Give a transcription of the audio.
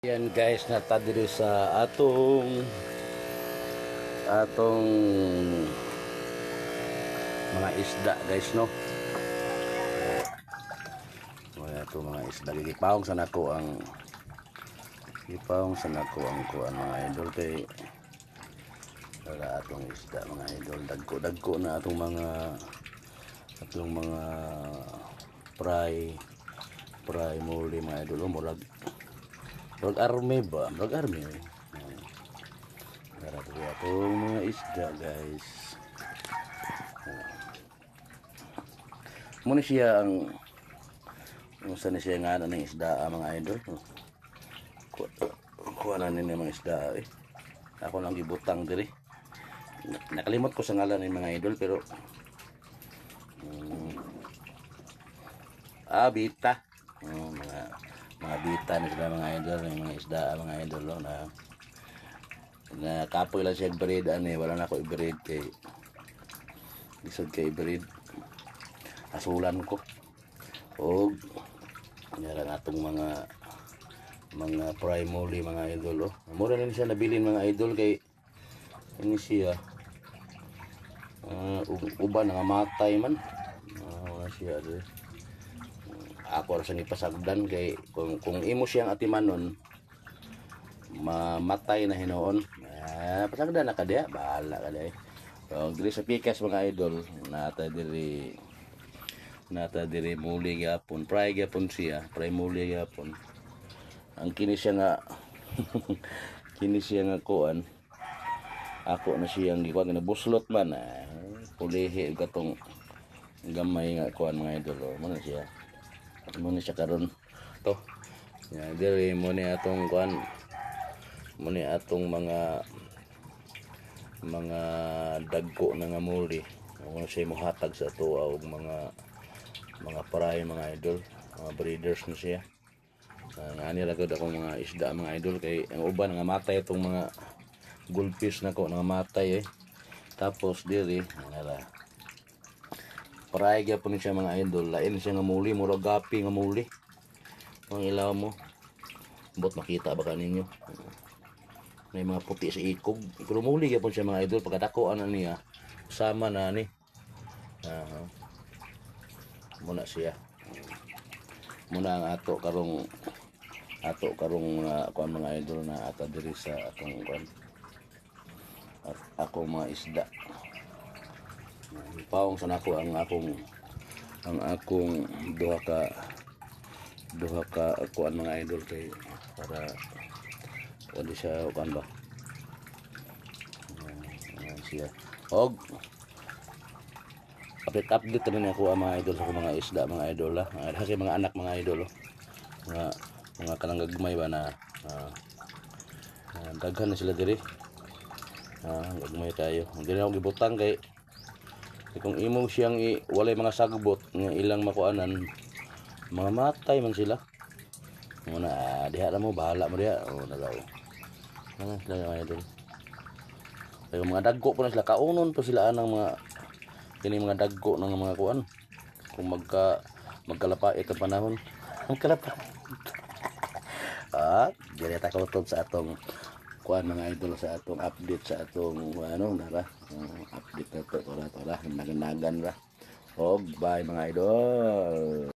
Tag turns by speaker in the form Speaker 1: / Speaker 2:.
Speaker 1: Yan guys, nata diri sa atong mga isda guys, no. Wala to mga isda gipawong sa nako ang kuan mga idol kay wala atong isda mga idol, dagko na atong mga fry muli mga idol. Murag army ba? Murag army. Para po atong mga isda guys. Muna siya ang saan siya nga ng isda mga idol. Kuha na nila mga isda eh. Ako lang gibutang diri. Nakalimot ko sa ngalan ng mga idol pero bita. Mga bita na sila mga idol, mga isda mga idol na kapoy lang siya i-breed wala na ako i-breed kay isod kay i-breed asulan ko og meron atong mga primary mga idol mura na siya nabilin mga idol kay ini siya uban nga matay man wala siya ako sa nipasagdan kay kung imo siyang atimanon mamatay na hinoon pasagdan na kadya bahala ka dai. So diri sa pikas mga idol nata diri muli gyapon fry gyapon siya fry muli gyapon ang kini siya nga kuan ako na siyang gikuan na buslot man pulihi katong gamay nga kuan mga idol mo na siya karon to diri mo ni atong kuan mo ni atong mga dagko na nga muli mo siya mohatag sa tuwa og mga paray mga idol mga breeders na siya ani ra gud akong mga isda mga idol kay ang uban nga matay itong mga goldfish nako nga matay tapos diri nara paray gyapon siya mga idol lain siya nga muli murag gapi nga muli ang ilaw mo bot makita ba kaninyo may mga puti sa ikog pero muli gyapon siya mga idol pagkadako ana niya sama na ni muna siya muna ang ato karong kuan mga idol na ata diri sa atong kuan at ako mga isda pawong sa nako ang akong duha ka kuan mga idol kay para wala siya kuan ba siya og update naman ako ang mga idol sa mga isda mga idol kasi mga anak mga idol mga kanang gagmay ba na daghan na sila diri gagmay tayo hindi na ako gibutang kay kung imo siyang walay mga sagbot nga ilang makuanan mga matay man sila muna diha ra mo bahala mo diha nalaw sila mga idol kay mga dagko po na sila kaunon to sila anang mga kini mga dagko ng mga kuan kung magkalapait ang panahon magkalapait dili ta kautob sa atong kuan mga idol sa atong update sa atong nara update na to tora naganagan ra og bye mga idol.